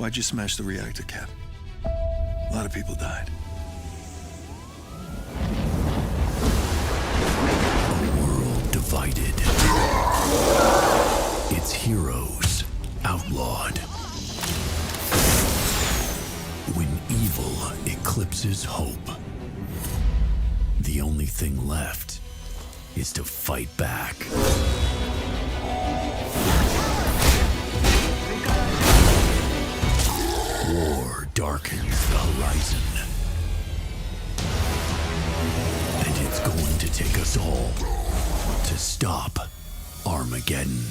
Why'd you smash the reactor cap? A lot of people died. A world divided. Its heroes outlawed. When evil eclipses hope, the only thing left is to fight back. War darkens the horizon. And it's going to take us all to stop Armageddon.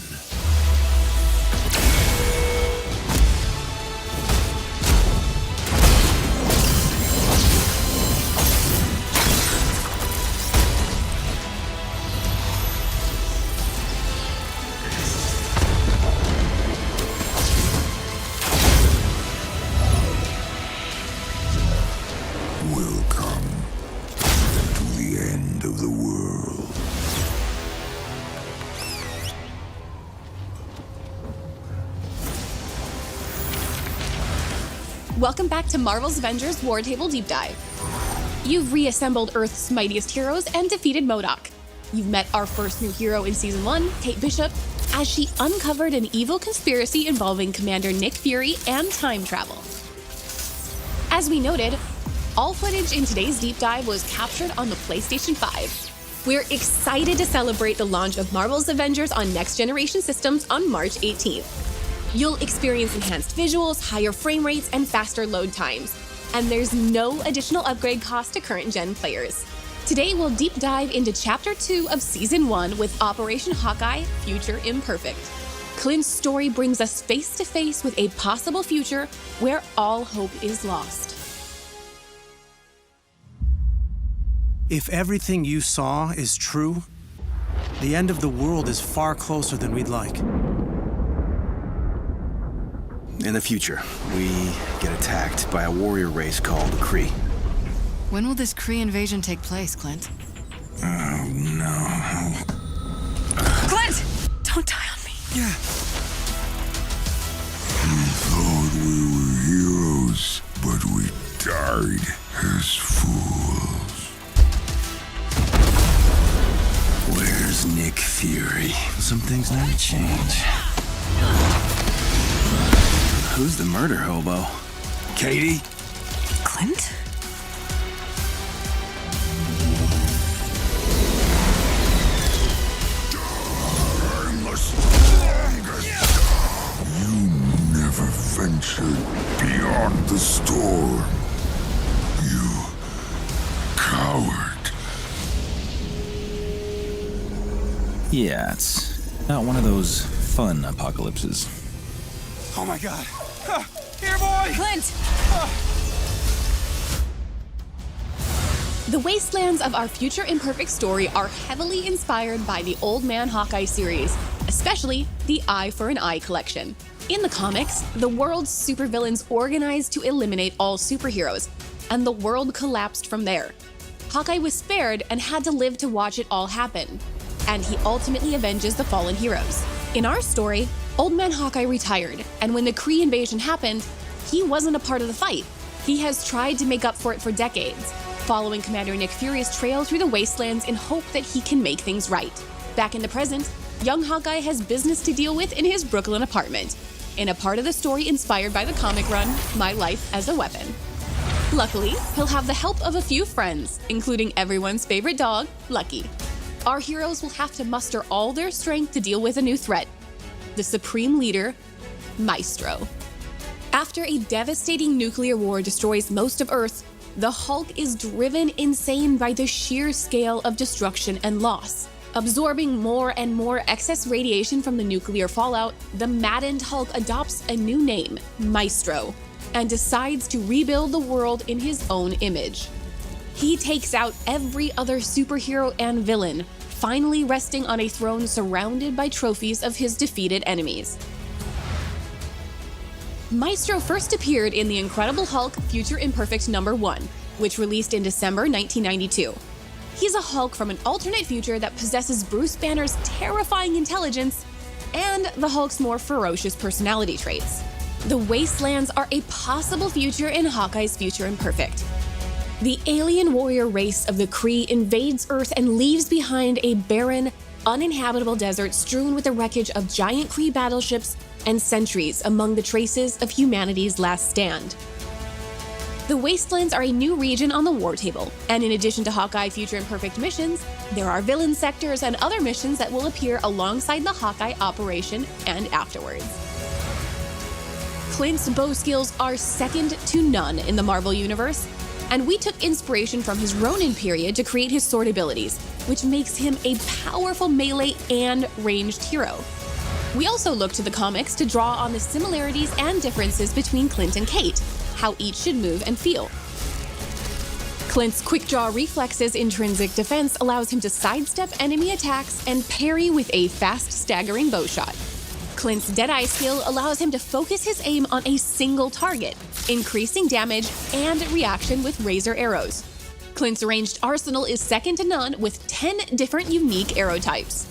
Welcome back to Marvel's Avengers War Table Deep Dive. You've reassembled Earth's mightiest heroes and defeated MODOK. You've met our first new hero in Season 1, Kate Bishop, as she uncovered an evil conspiracy involving Commander Nick Fury and time travel. As we noted, all footage in today's deep dive was captured on the PlayStation 5. We're excited to celebrate the launch of Marvel's Avengers on next-generation systems on March 18th. You'll experience enhanced visuals, higher frame rates, and faster load times. And there's no additional upgrade cost to current-gen players. Today, we'll deep dive into Chapter 2 of Season 1 with Operation Hawkeye, Future Imperfect. Clint's story brings us face-to-face with a possible future where all hope is lost. If everything you saw is true, the end of the world is far closer than we'd like. In the future, we get attacked by a warrior race called the Kree. When will this Kree invasion take place, Clint? Oh, no. Clint! Don't die on me. Yeah. We thought we were heroes, but we died as fools. Where's Nick Fury? Some things never change. Who's the murder hobo? Katie? Clint? I'm the strongest. You never ventured beyond the storm. You coward. Yeah, it's not one of those fun apocalypses. Oh my God. Here, boy! Clint! The wastelands of our Future Imperfect story are heavily inspired by the Old Man Hawkeye series, especially the Eye for an Eye collection. In the comics, the world's supervillains organized to eliminate all superheroes, and the world collapsed from there. Hawkeye was spared and had to live to watch it all happen, and he ultimately avenges the fallen heroes. In our story, Old Man Hawkeye retired, and when the Kree invasion happened, he wasn't a part of the fight. He has tried to make up for it for decades, following Commander Nick Fury's trail through the wastelands in hope that he can make things right. Back in the present, young Hawkeye has business to deal with in his Brooklyn apartment, in a part of the story inspired by the comic run, My Life as a Weapon. Luckily, he'll have the help of a few friends, including everyone's favorite dog, Lucky. Our heroes will have to muster all their strength to deal with a new threat, the Supreme Leader, Maestro. After a devastating nuclear war destroys most of Earth, the Hulk is driven insane by the sheer scale of destruction and loss. Absorbing more and more excess radiation from the nuclear fallout, the maddened Hulk adopts a new name, Maestro, and decides to rebuild the world in his own image. He takes out every other superhero and villain, finally resting on a throne surrounded by trophies of his defeated enemies. Maestro first appeared in The Incredible Hulk Future Imperfect #1, which released in December 1992. He's a Hulk from an alternate future that possesses Bruce Banner's terrifying intelligence and the Hulk's more ferocious personality traits. The Wastelands are a possible future in Hawkeye's future Imperfect. The alien warrior race of the Kree invades Earth and leaves behind a barren, uninhabitable desert strewn with the wreckage of giant Kree battleships and sentries among the traces of humanity's last stand. The Wastelands are a new region on the war table, and in addition to Hawkeye Future Imperfect missions, there are villain sectors and other missions that will appear alongside the Hawkeye operation and afterwards. Clint's bow skills are second to none in the Marvel Universe, and we took inspiration from his Ronin period to create his sword abilities, which makes him a powerful melee and ranged hero. We also looked to the comics to draw on the similarities and differences between Clint and Kate, how each should move and feel. Clint's quick draw reflexes intrinsic defense allows him to sidestep enemy attacks and parry with a fast staggering bow shot. Clint's Deadeye skill allows him to focus his aim on a single target, increasing damage and reaction with razor arrows. Clint's ranged arsenal is second to none with 10 different unique arrow types.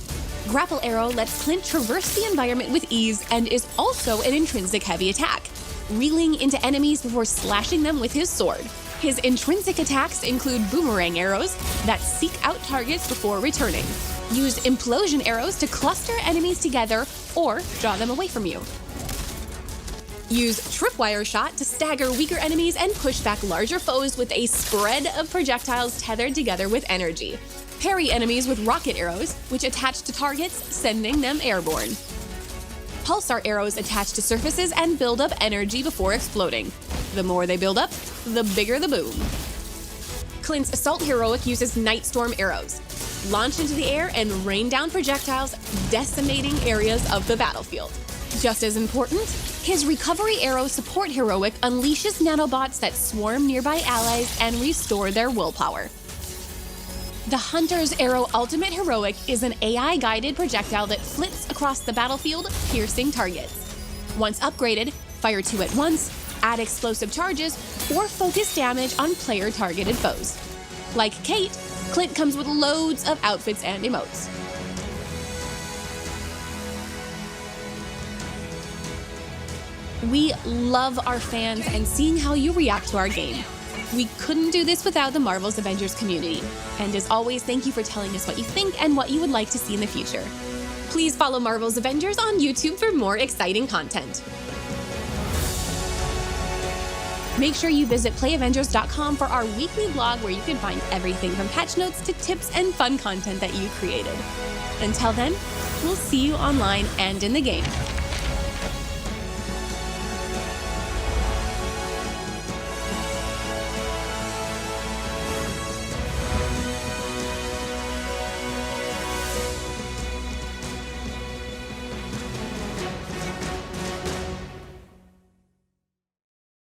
Grapple arrow lets Clint traverse the environment with ease and is also an intrinsic heavy attack, reeling into enemies before slashing them with his sword. His intrinsic attacks include boomerang arrows that seek out targets before returning. Use implosion arrows to cluster enemies together or draw them away from you. Use tripwire shot to stagger weaker enemies and push back larger foes with a spread of projectiles tethered together with energy. Parry enemies with rocket arrows, which attach to targets, sending them airborne. Pulsar arrows attach to surfaces and build up energy before exploding. The more they build up, the bigger the boom. Clint's Assault Heroic uses Night Storm arrows. Launch into the air and rain down projectiles, decimating areas of the battlefield. Just as important, his Recovery Arrow Support Heroic unleashes nanobots that swarm nearby allies and restore their willpower. The Hunter's Arrow Ultimate Heroic is an AI-guided projectile that flits across the battlefield, piercing targets. Once upgraded, fire 2 at once, add explosive charges, or focus damage on player-targeted foes. Like Kate, Clint comes with loads of outfits and emotes. We love our fans and seeing how you react to our game. We couldn't do this without the Marvel's Avengers community. And as always, thank you for telling us what you think and what you would like to see in the future. Please follow Marvel's Avengers on YouTube for more exciting content. Make sure you visit playavengers.com for our weekly blog where you can find everything from patch notes to tips and fun content that you created. Until then, we'll see you online and in the game.